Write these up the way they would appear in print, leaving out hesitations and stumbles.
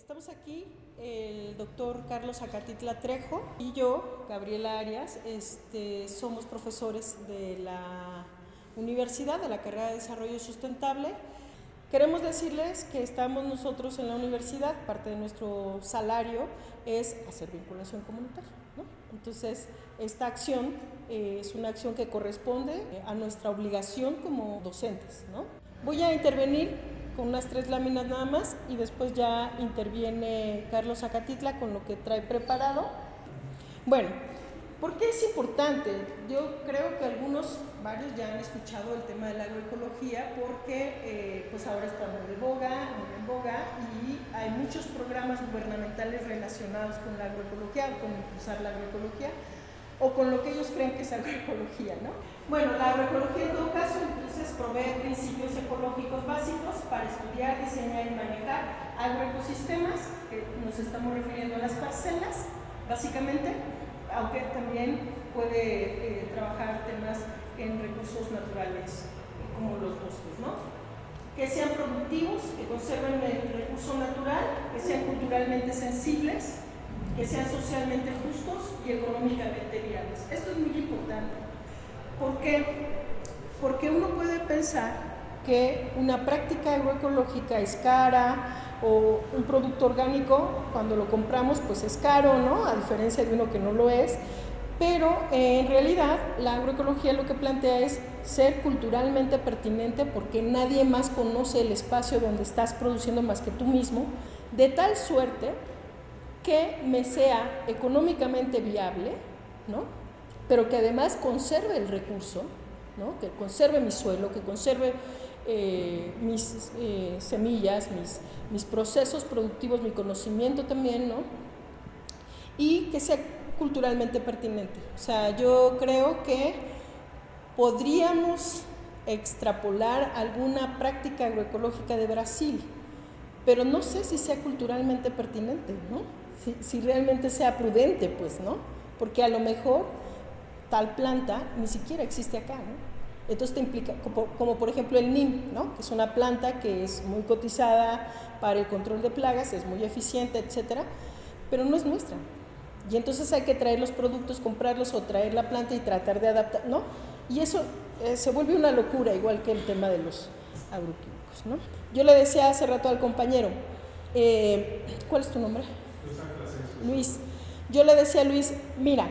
Estamos aquí, el doctor Carlos Acatitla Trejo y yo, Gabriela Arias, somos profesores de la universidad, de la carrera de Desarrollo Sustentable. Queremos decirles que estamos nosotros en la universidad, parte de nuestro salario es hacer vinculación comunitaria, ¿no? Entonces, esta acción es una acción que corresponde a nuestra obligación como docentes, ¿no? Voy a intervenir con unas 3 láminas nada más y después ya interviene Carlos Acatitla con lo que trae preparado. Bueno, ¿por qué es importante? Yo creo que varios ya han escuchado el tema de la agroecología porque pues ahora está muy en boga y hay muchos programas gubernamentales relacionados con la agroecología o con impulsar la agroecología o con lo que ellos creen que es agroecología, ¿no? Bueno, la agroecología en todo caso entonces provee principios ecológicos básicos para estudiar, diseñar y manejar agroecosistemas, que nos estamos refiriendo a las parcelas, básicamente, aunque también puede trabajar temas en recursos naturales como los bosques, ¿no? Que sean productivos, que conserven el recurso natural, que sean culturalmente sensibles, que sean socialmente justos y económicamente viables. Esto es muy importante. ¿Por qué? Porque uno puede pensar que una práctica agroecológica es cara o un producto orgánico cuando lo compramos pues es caro, ¿no? A diferencia de uno que no lo es, pero en realidad la agroecología lo que plantea es ser culturalmente pertinente porque nadie más conoce el espacio donde estás produciendo más que tú mismo, de tal suerte que me sea económicamente viable, ¿no? Pero que además conserve el recurso, ¿no? Que conserve mi suelo, que conserve mis semillas, mis procesos productivos, mi conocimiento también, ¿no? Y que sea culturalmente pertinente. O sea, yo creo que podríamos extrapolar alguna práctica agroecológica de Brasil, pero no sé si sea culturalmente pertinente, ¿no? Si realmente sea prudente, pues, ¿no? Porque a lo mejor tal planta ni siquiera existe acá, ¿no? Entonces te implica, como por ejemplo el NIM, ¿no? Que es una planta que es muy cotizada para el control de plagas, es muy eficiente, etcétera, pero no es nuestra. Y entonces hay que traer los productos, comprarlos o traer la planta y tratar de adaptar, ¿no? Y eso se vuelve una locura, igual que el tema de los agroquímicos, ¿no? Yo le decía hace rato al compañero, ¿cuál es tu nombre? Luis. Yo le decía a Luis, mira,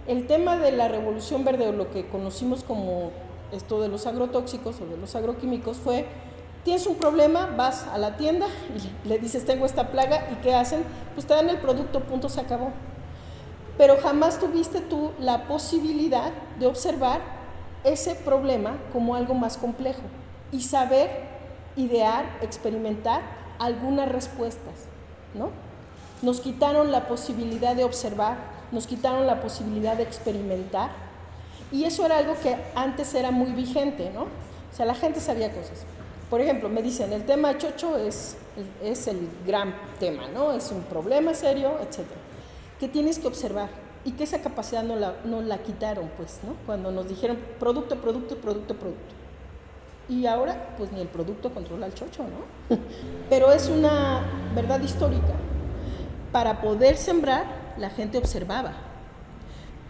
el tema de la revolución verde o lo que conocimos como esto de los agrotóxicos o de los agroquímicos fue, tienes un problema, vas a la tienda y le dices tengo esta plaga y ¿qué hacen? Pues te dan el producto, punto, se acabó. Pero jamás tuviste tú la posibilidad de observar ese problema como algo más complejo y saber idear, experimentar algunas respuestas, ¿no? Nos quitaron la posibilidad de observar, nos quitaron la posibilidad de experimentar y eso era algo que antes era muy vigente, ¿no? O sea, la gente sabía cosas. Por ejemplo, me dicen, el tema chocho es el gran tema, ¿no? Es un problema serio, etc. Que tienes que observar y que esa capacidad no la quitaron, pues, ¿no? Cuando nos dijeron producto. Y ahora, pues ni el producto controla el chocho, ¿no? Pero es una verdad histórica. Para poder sembrar, la gente observaba.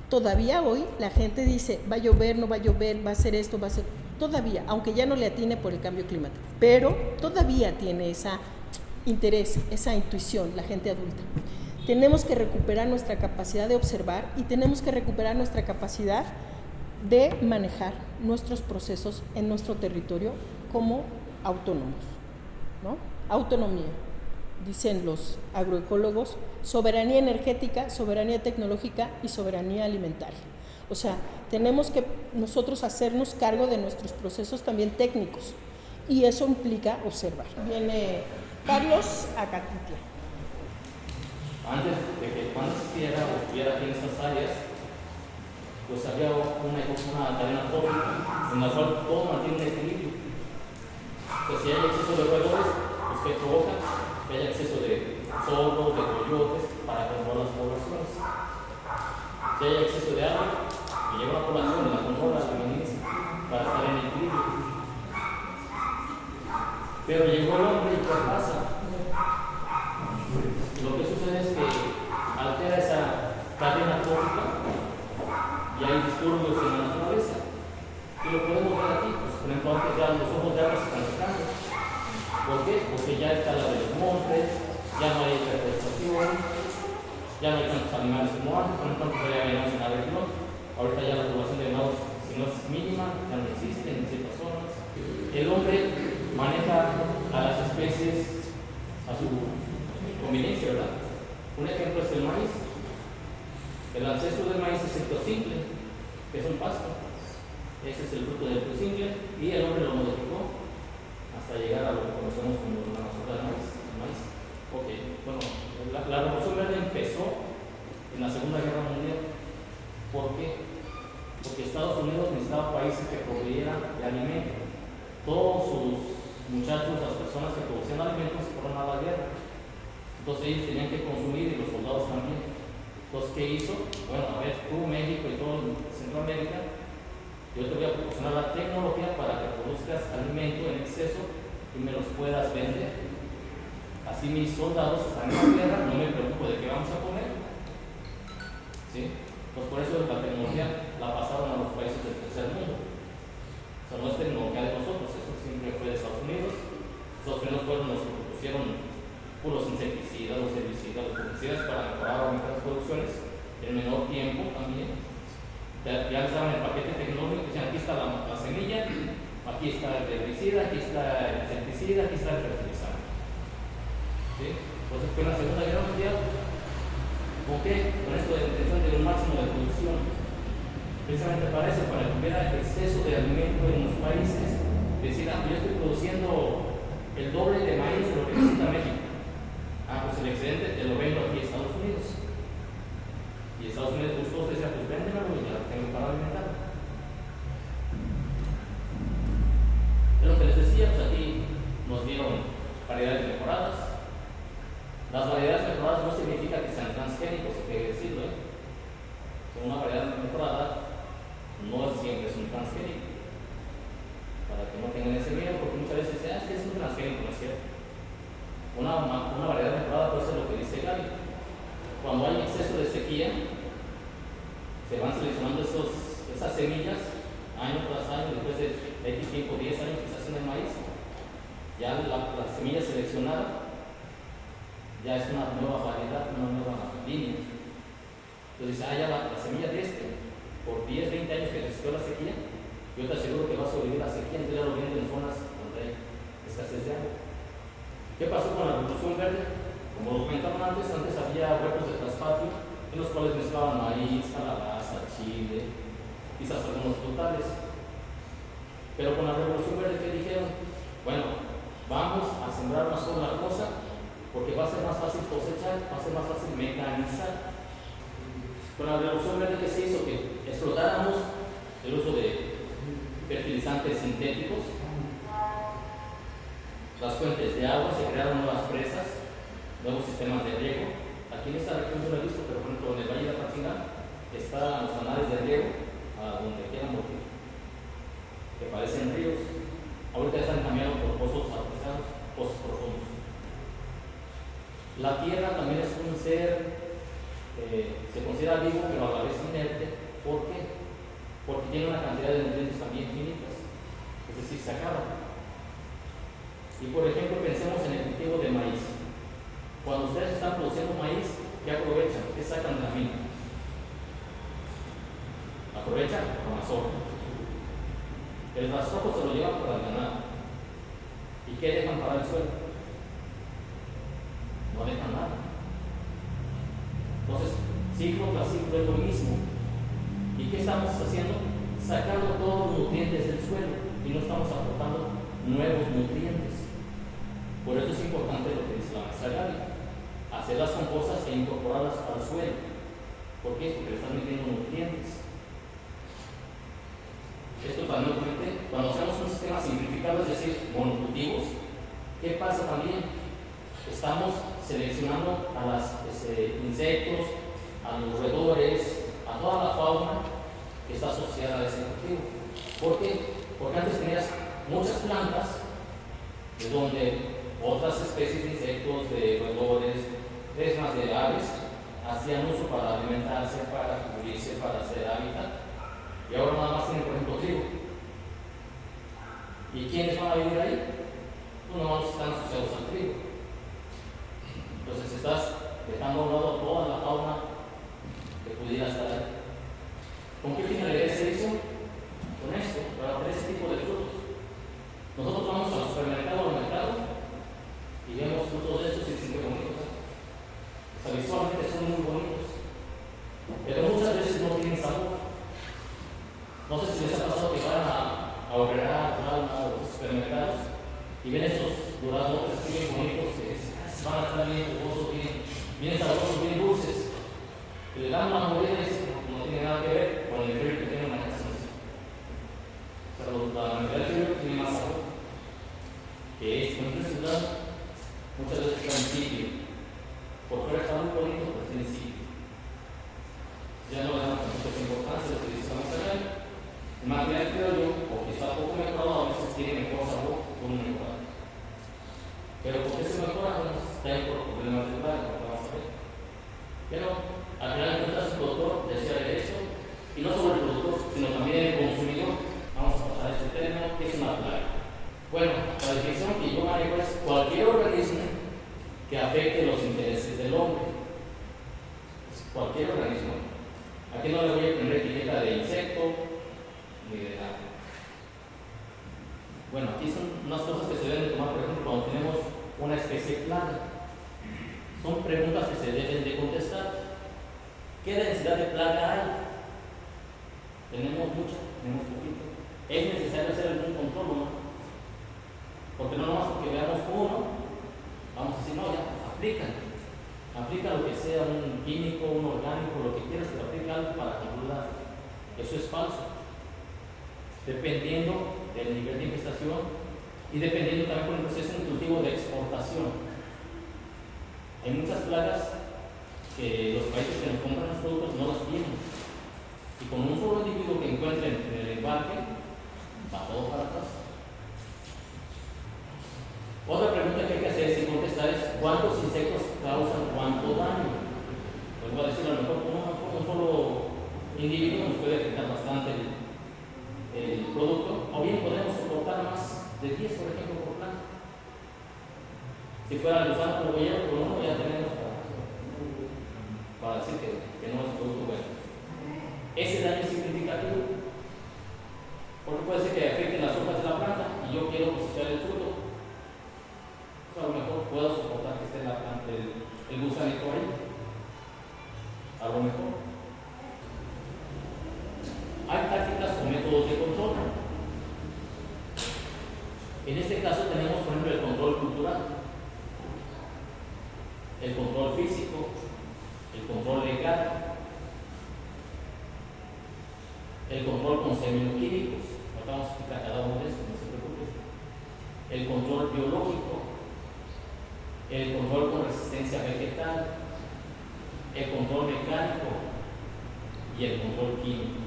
Todavía hoy la gente dice, va a llover, no va a llover, va a ser esto, va a ser... Todavía, aunque ya no le atine por el cambio climático, pero todavía tiene ese interés, esa intuición, la gente adulta. Tenemos que recuperar nuestra capacidad de observar y tenemos que recuperar nuestra capacidad de manejar nuestros procesos en nuestro territorio como autónomos, ¿no? Autonomía. Dicen los agroecólogos, soberanía energética, soberanía tecnológica y soberanía alimentaria. O sea, tenemos que nosotros hacernos cargo de nuestros procesos también técnicos y eso implica observar. Viene Carlos Acatitla. Antes de que Juan existiera o estuviera aquí en estas áreas, pues había una cadena trófica en la cual todo mantiene un equilibrio. O sea, si hay exceso de roedores, pues ¿qué provoca? Que haya exceso de zorros, de coyotes, para controlar las poblaciones. Si hay exceso de agua, que llega una población y la controla, la minimiza, para estar en equilibrio. Pero llegó el hombre y ¿qué pasa? ya no hay reforestación, ya no hay tantos animales como antes, por ejemplo, antes había venados en la región, ahorita ya la población de venados, si no es mínima, ya no existe en ciertas zonas. El hombre maneja a las especies a su conveniencia, ¿verdad? Un ejemplo es el maíz. El ancestro del maíz es el teocincle, que es un pasto. Ese es el fruto del teocincle y el hombre lo modificó hasta llegar a lo que conocemos como la mazorca del maíz. Ok, bueno, la Revolución Verde empezó en la Segunda Guerra Mundial. ¿Por qué? Porque Estados Unidos necesitaba países que proveyeran de alimento. Todos sus muchachos, las personas que producían alimentos, fueron a la guerra. Entonces ellos tenían que consumir y los soldados también. Entonces, ¿qué hizo? Bueno, a ver, tú, México y todo Centroamérica, yo te voy a proporcionar la tecnología para que produzcas alimento en exceso y me los puedas vender. Así mis soldados están en la guerra, no me preocupo de qué vamos a comer. ¿Sí? Pues por eso la tecnología la pasaron a los países del tercer mundo. O sea, no es tecnología de nosotros, eso siempre fue de Estados Unidos. Estados Unidos fueron los que propusieron puros insecticidas, los herbicidas, los pesticidas para mejorar o aumentar las producciones en menor tiempo también. Ya estaban en el paquete tecnológico, decían aquí está la semilla, aquí está el herbicida, aquí está el insecticida, aquí está el fertilizante. ¿Sí? Entonces fue la Segunda Guerra Mundial. ¿Con qué? Con esto de intención de un máximo de producción. Precisamente para eso, para que hubiera exceso de alimento en los países, decir, yo estoy produciendo el doble de maíz de lo que necesita México. Pues el excedente te lo vendo aquí a Estados Unidos. Y Estados Unidos gustoso decía, pues véndemelo y ya lo tengo para alimentar. Es lo que les decía, pues aquí nos dieron variedades mejoradas. Las variedades mejoradas no significa que sean transgénicos, hay que decirlo, Una variedad mejorada no siempre es un transgénico. Para que no tengan ese miedo, porque muchas veces dicen, es que es un transgénico, no es cierto. Una variedad mejorada puede ser lo que dice Gaby. Cuando hay exceso de sequía, se van seleccionando esas semillas año tras año, después de X tiempo, 10 años que se hacen el maíz, ya la semilla seleccionada ya es una nueva variedad, una nueva línea. Entonces, ya la semilla de por 10, 20 años que resistió la sequía, yo te aseguro que va a sobrevivir la sequía, entonces ya lo venden en zonas donde hay escasez de agua. ¿Qué pasó con la Revolución Verde? Como lo comentaban antes había huertos de traspatio en los cuales mezclaban maíz, calabaza, chile, quizás algunos frutales. Pero con la Revolución Verde, ¿qué dijeron? Bueno, vamos a sembrar una sola cosa porque va a ser más fácil cosechar, va a ser más fácil mecanizar. Con la Revolución Verde, ¿qué se hizo? Que explotáramos el uso de fertilizantes sintéticos. Las fuentes de agua, se crearon nuevas presas, nuevos sistemas de riego. Aquí en esta región yo lo he visto, pero por ejemplo en el Valle de Apatzingán están los canales de riego a donde quieran morir, que parecen ríos. Ahorita están cambiando por pozos artesanos, pozos profundos. La tierra también es un ser, se considera vivo, pero a la vez inerte. ¿Por qué? Porque tiene una cantidad de nutrientes también finitas, es decir, se acaba. Y por ejemplo, pensemos en el cultivo de maíz. Cuando ustedes están produciendo maíz, ¿qué aprovechan? ¿Qué sacan de la mina? Aprovechan la mazorca. El rastrojo se lo llevan para el ganado. ¿Y qué dejan para el suelo? No dejan nada. Entonces, ciclo tras ciclo es lo mismo. ¿Y qué estamos haciendo? Sacando todos los nutrientes del suelo y no estamos aportando nuevos nutrientes. Por eso es importante lo que dice la maestra Gaby, hacer las compostas e incorporarlas al suelo. ¿Por qué? Porque le están metiendo nutrientes. Esto también, cuando hacemos un sistema simplificado, es decir, monocultivos, ¿qué pasa también? Estamos seleccionando a los insectos, a los roedores, a toda la fauna que está asociada a ese cultivo. ¿Por qué? Porque antes tenías muchas plantas de donde otras especies de insectos, de roedores, más de aves, hacían uso para alimentarse, para cubrirse, para hacer hábitat. Y ahora nada más tienen, por ejemplo, trigo. ¿Y quiénes van a vivir ahí? Pues no están asociados al trigo. Entonces bien jugosos, bien sabrosos, bien dulces. Y le dan una mordida y dice, no tiene nada que ver con el frío que tiene una casa. O sea, la mitad del frío tiene más sabor. Que es, en una ciudad, muchas veces está insípido. Por fuera está muy bonito, pero tiene sitio. Ya no le damos mucha importancia a lo que dice la material. El material, creo yo, porque está poco mejorado, a veces tiene mejor sabor por un mejorado. Pero ¿por qué se mejora? Bueno, está ahí por problemas de plaga, como vamos a ver. Pero al final de cuentas, el productor decía derecho, y no solo el productor, sino también el consumidor. Vamos a pasar a este término, que es una plaga. Bueno, la definición que yo manejo es cualquier organismo que afecte los intereses del hombre. Cualquier organismo. Aquí no le voy a poner etiqueta de insecto ni de nada. Bueno, aquí son unas cosas que se deben de tomar, por ejemplo, cuando tenemos una especie plaga. Son preguntas que se deben de contestar. ¿Qué densidad de plaga hay? ¿Tenemos mucha? ¿Tenemos poquito? ¿Es necesario hacer algún control o no? Porque no nomás porque veamos uno, vamos a decir, no, ya, aplícalo. Aplica lo que sea, un químico, un orgánico, lo que quieras, pero aplica algo para controlar. Eso es falso. Dependiendo del nivel de infestación y dependiendo también por el proceso intuitivo de exportación. Hay muchas plagas que los países que nos compran los productos no las tienen. Y con un solo individuo que encuentren en el embarque, va todo para atrás. Otra pregunta que hay que hacer sin contestar es ¿cuántos insectos causan cuánto daño? Les voy a decir, a lo mejor un solo individuo nos puede afectar bastante el producto, o bien podemos soportar más de 10, por ejemplo, por planta. Si fuera el gusano cebollero por uno, ya tenemos para decir que no es producto bueno. Ese daño es significativo, porque puede ser que afecte las hojas de la planta y yo quiero cosechar el fruto. A lo mejor puedo soportar que esté en la planta el gusanito ahí. A lo mejor. Hay tácticas o métodos de control. En este caso tenemos, por ejemplo, el control cultural, el control físico, el control legal, el control con semioquímicos. Ahora vamos a explicar cada uno de estos, no se preocupen. El control biológico, el control con resistencia vegetal, el control mecánico y el control químico.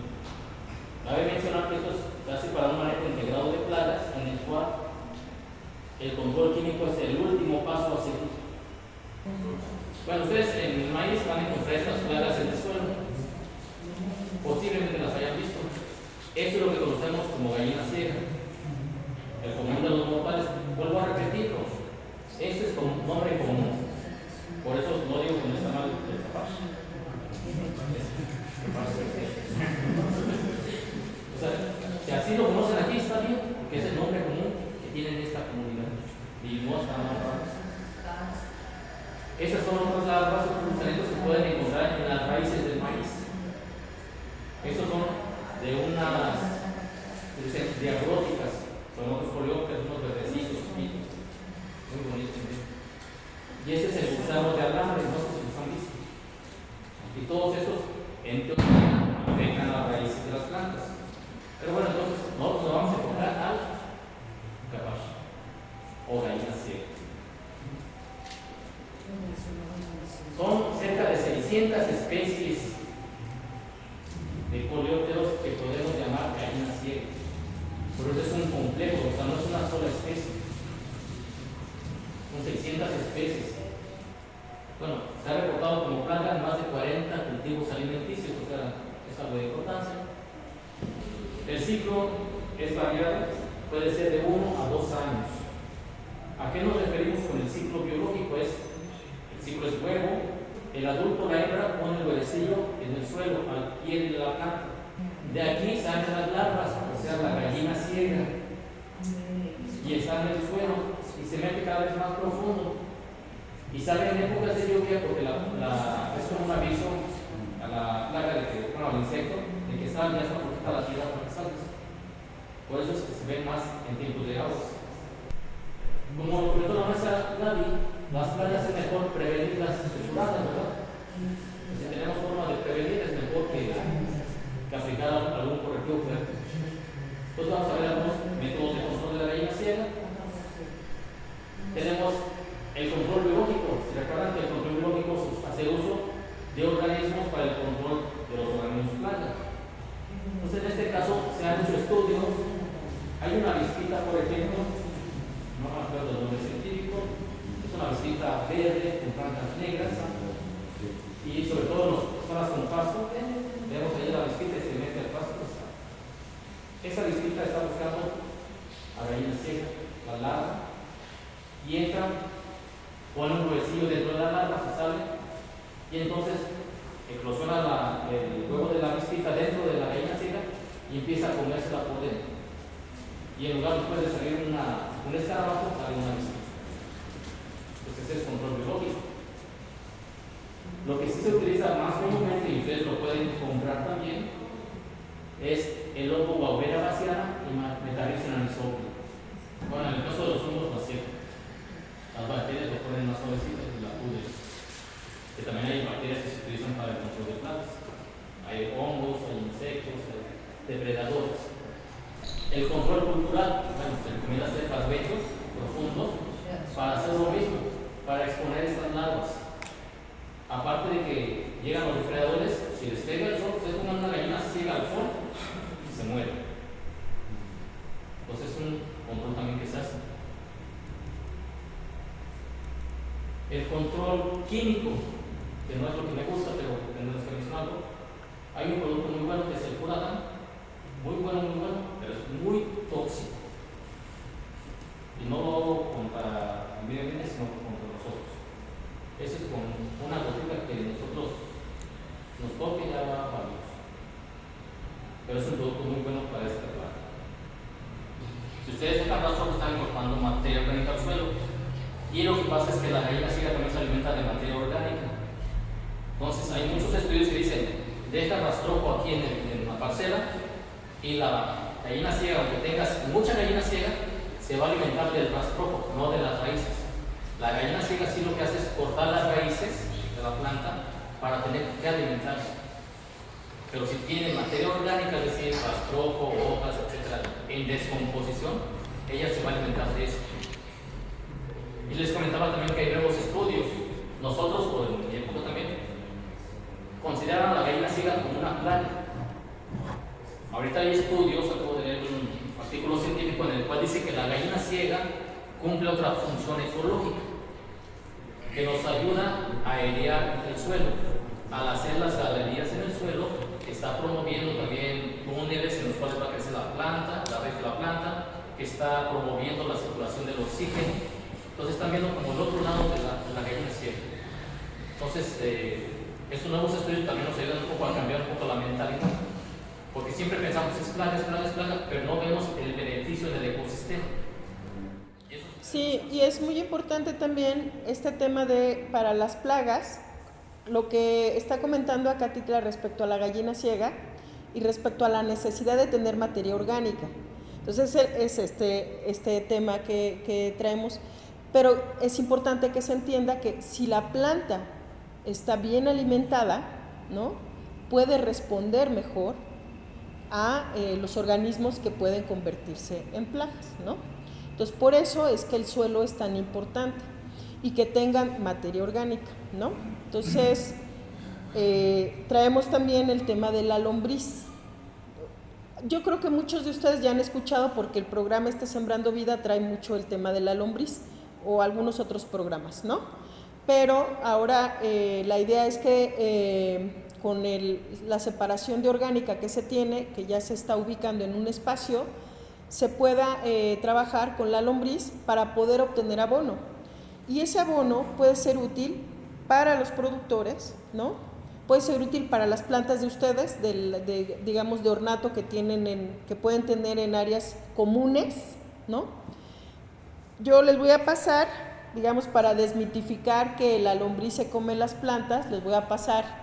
Cabe mencionar que esto se hace para un manejo integrado de plagas, en el cual el control químico es el último paso a seguir. Bueno, ustedes en el maíz van a encontrar estas plagas en el suelo. Posiblemente las hayan visto. Esto es lo que conocemos como gallina ciega. El común de los mortales. Vuelvo a repetirlo. Este es como nombre común. Por eso no digo que no está mal el capacho. O sea, si así lo conocen aquí está bien, porque es el nombre común que tienen esta comunidad. Y no está mal. Esas son otras larvas o talentos que pueden encontrar en las raíces del maíz. Estos son de unas diagróticas, son otros coleópteros, unos verdecitos, chiquitos. Muy bonito. Y este es el gusano de alambre, no sé si los han visto. Y todos estos, en teoría, afectan las raíces de las plantas. Pero bueno, entonces, nosotros nos vamos a enfocar al capacho o gallina ciega. Son cerca de 600 especies de coleópteros que podemos llamar gallina ciega. Pero eso es un complejo, o sea, no es una sola especie. Son 600 especies. Bueno, se ha reportado como plaga en más de 40 cultivos alimenticios, o sea, es algo de importancia. El ciclo es variado, puede ser de 1 a 2 años. ¿A qué nos referimos con el ciclo biológico? El ciclo es huevo, el adulto, la hembra, pone el huevecillo en el suelo, al pie de la planta. De aquí salen las larvas, o sea, la gallina ciega, y están en el suelo y se mete cada vez más profundo. Y sale en épocas de lluvia porque es como un aviso a la plaga de que, bueno, al insecto, de que ya está protesta la tierra para que salgas. Por eso es que se ven más en tiempos de agua. Como lo comentó la maestra Gaby, Las plagas es mejor prevenirlas estructuradas, ¿verdad? Si tenemos forma de prevenir, es mejor que aplicar algún correctivo fuerte. Entonces vamos a ver algunos métodos de control de la gallina ciega. Tenemos el control biológico. Si recuerdan que el control biológico hace uso de organismos para el control de los organismos plagas. Entonces en este caso se han hecho estudios. Hay una avisquita, por ejemplo, no me acuerdo del nombre científico, es una avisquita verde con franjas negras y sobre todo en las zonas con pasto, vemos ahí la avisquita y se mete al pasto. Esa avisquita está buscando a gallina ciega, la larva, y entra, pone un huevecillo dentro de la larva, se sale, y entonces eclosiona el huevo de la avisquita dentro de la gallina ciega y empieza a comérsela por dentro. Y en lugar después de salir un escarabajo, sale una avisquita. Entonces ese es control biológico. Lo que sí se utiliza más comúnmente, y ustedes lo pueden comprar también, es el hongo Bauberia baciana y Metarrhizium anisoplia. Bueno, en el caso de los hongos vacíos, las bacterias lo ponen más suavecitas y la pudren. Que también hay bacterias que se utilizan para el control de plagas. Hay hongos, hay insectos, hay depredadores. El control cultural, bueno, se recomienda hacer barbetos profundos para hacer lo mismo, para exponer estas larvas. Aparte de que llegan los depredadores, si les pega el sol, ustedes pongan una gallina ciega al sol y se muere. Entonces es un control también que se hace. El control químico, que no es lo que me gusta, pero tendremos que mencionarlo. Hay un producto muy bueno que es el Furadán, muy bueno, pero es muy tóxico. Y no contra el medio ambiente, sino contra nosotros. Ese es con una gotita que nosotros nos toque y ya vamos. Pero es un producto muy bueno para esta plaga. Si ustedes dejan rastro, están incorporando materia orgánica al suelo. Y lo que pasa es que la gallina ciega también se alimenta de materia orgánica. Entonces hay muchos estudios que dicen, deja rastrojo aquí en la parcela y la gallina ciega, aunque tengas mucha gallina ciega, se va a alimentar del rastrojo, no de las raíces. La gallina ciega sí lo que hace es cortar las raíces de la planta para tener que alimentarse. Pero si tiene materia orgánica, es decir, rastrojo, hojas, etc., en descomposición, ella se va a alimentar de eso. Y les comentaba también que hay nuevos estudios. Nosotros, o en mi época también, consideran a la gallina ciega como una plaga. Ahorita hay estudios, acabo de leer un artículo científico en el cual dice que la gallina ciega cumple otra función ecológica, que nos ayuda a airear el suelo. Al hacer las galerías en el suelo, está promoviendo también túneles en los cuales va a crecer la planta, la raíz de la planta, que está promoviendo la circulación del oxígeno. Entonces están viendo como el otro lado de la gallina ciega. Entonces, estos nuevos estudios también nos ayudan un poco a cambiar un poco la mentalidad, porque siempre pensamos es plaga, pero no vemos el beneficio del ecosistema. Sí, y es muy importante también este tema de para las plagas, lo que está comentando acá Titla respecto a la gallina ciega y respecto a la necesidad de tener materia orgánica. Entonces es este tema que traemos, pero es importante que se entienda que si la planta está bien alimentada, ¿no?, puede responder mejor a los organismos que pueden convertirse en plagas, ¿no? Entonces, por eso es que el suelo es tan importante y que tengan materia orgánica, ¿no? Entonces, traemos también el tema de la lombriz. Yo creo que muchos de ustedes ya han escuchado porque el programa Sembrando Vida trae mucho el tema de la lombriz o algunos otros programas, ¿no? Pero ahora la idea es que con la separación de orgánica que se tiene, que ya se está ubicando en un espacio, se pueda trabajar con la lombriz para poder obtener abono. Y ese abono puede ser útil para los productores, ¿no? Puede ser útil para las plantas de ustedes, digamos de ornato que pueden tener en áreas comunes, ¿no? Yo les voy a pasar, digamos, para desmitificar que la lombriz se come las plantas, les voy a pasar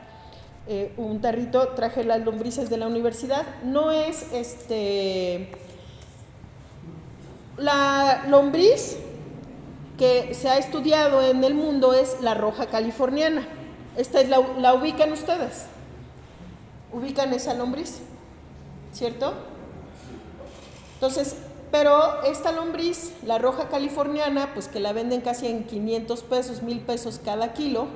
un tarrito, traje las lombrices de la universidad. No es la lombriz que se ha estudiado en el mundo es la roja californiana. Esta es la ubican ustedes. Ubican esa lombriz, ¿cierto? Entonces, pero esta lombriz, la roja californiana, pues que la venden casi en 500 pesos, 1000 pesos cada kilo.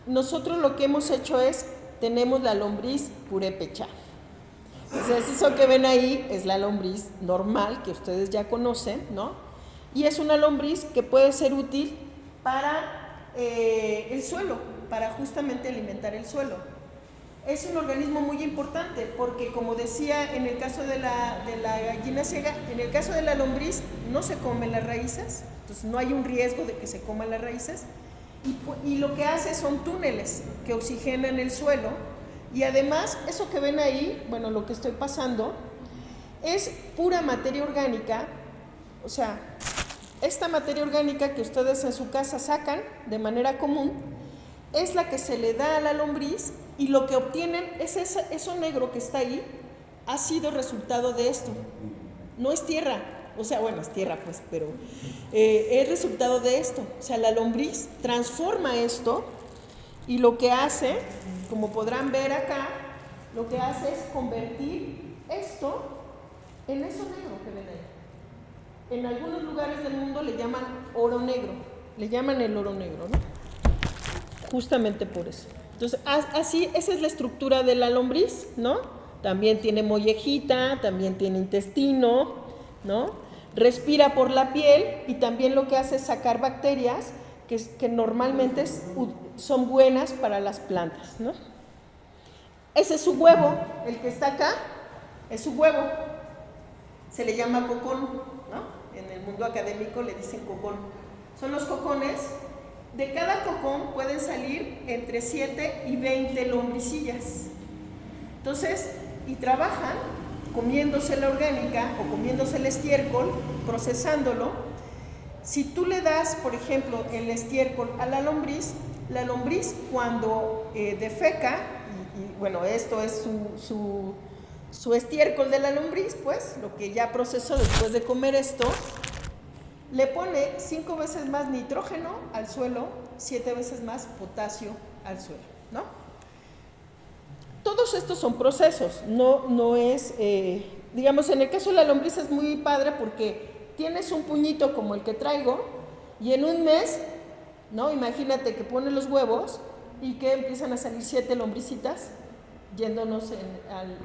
Nosotros lo que hemos hecho es, tenemos la lombriz purépecha. Entonces, eso que ven ahí es la lombriz normal, que ustedes ya conocen, ¿no? Y es una lombriz que puede ser útil para el suelo, para justamente alimentar el suelo. Es un organismo muy importante porque, como decía, en el caso de la gallina ciega, en el caso de la lombriz no se comen las raíces, entonces no hay un riesgo de que se coman las raíces, y lo que hace son túneles que oxigenan el suelo, y además eso que ven ahí, bueno, lo que estoy pasando, es pura materia orgánica. O sea, esta materia orgánica que ustedes en su casa sacan de manera común, es la que se le da a la lombriz, y lo que obtienen es eso negro que está ahí, ha sido resultado de esto. No es tierra, o sea, bueno, es tierra pues, pero es resultado de esto. O sea, la lombriz transforma esto, y lo que hace, como podrán ver acá, lo que hace es convertir esto en eso negro que ven ahí. En algunos lugares del mundo le llaman oro negro, le llaman el oro negro, ¿no? Justamente por eso. Entonces, así, esa es la estructura de la lombriz, ¿no? También tiene mollejita, también tiene intestino, ¿no? Respira por la piel, y también lo que hace es sacar bacterias que normalmente son buenas para las plantas, ¿no? Ese es su huevo, el que está acá, es su huevo. Se le llama cocón, ¿no? En el mundo académico le dicen cocón. Son los cocones. De cada cocón pueden salir entre 7 y 20 lombricillas. Entonces, y trabajan comiéndose la orgánica o comiéndose el estiércol, procesándolo. Si tú le das, por ejemplo, el estiércol a la lombriz cuando defeca, y bueno, esto es su estiércol de la lombriz, pues, lo que ya procesó después de comer esto, le pone 5 veces más nitrógeno al suelo, 7 veces más potasio al suelo, ¿no? Todos estos son procesos, no es, digamos, en el caso de la lombriz es muy padre porque tienes un puñito como el que traigo, y en un mes, ¿no? Imagínate que pones los huevos y que empiezan a salir 7 lombricitas, yéndonos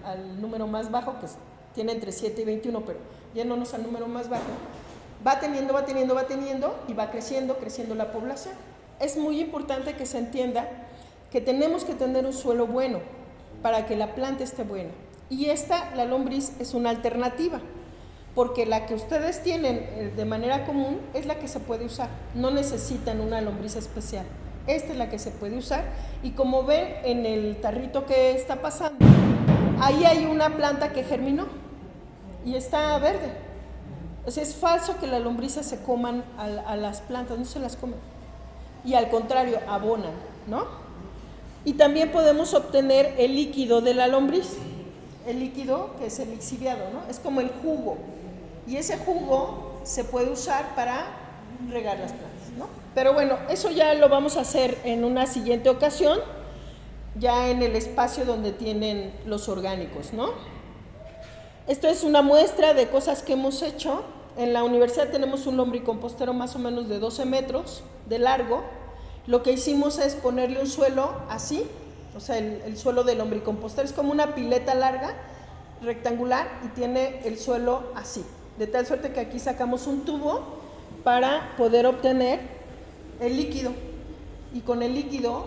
al número más bajo, que tiene entre 7 y 21, pero yéndonos al número más bajo. Va teniendo, y va creciendo la población. Es muy importante que se entienda que tenemos que tener un suelo bueno para que la planta esté buena. Y la lombriz, es una alternativa, porque la que ustedes tienen de manera común es la que se puede usar. No necesitan una lombriz especial. Esta es la que se puede usar, y como ven en el tarrito que está pasando, ahí hay una planta que germinó y está verde. O sea, es falso que las lombrices se coman a las plantas, no se las comen. Y al contrario, abonan, ¿no? Y también podemos obtener el líquido de la lombriz. El líquido que es el lixiviado, ¿no? Es como el jugo. Y ese jugo se puede usar para regar las plantas, ¿no? Pero bueno, eso ya lo vamos a hacer en una siguiente ocasión, ya en el espacio donde tienen los orgánicos, ¿no? Esto es una muestra de cosas que hemos hecho. En la universidad tenemos un lombricompostero más o menos de 12 metros de largo. Lo que hicimos es ponerle un suelo así, o sea, el suelo del lombricompostero es como una pileta larga, rectangular, y tiene el suelo así, de tal suerte que aquí sacamos un tubo para poder obtener el líquido, y con el líquido,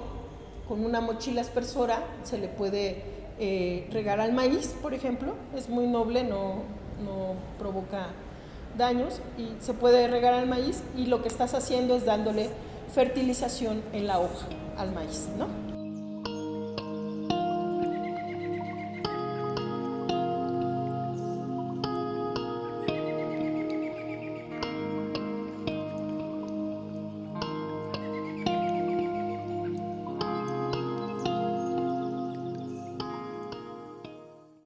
con una mochila aspersora, se le puede regar al maíz, por ejemplo. Es muy noble, no provoca daños, y se puede regar al maíz, y lo que estás haciendo es dándole fertilización en la hoja al maíz, ¿no?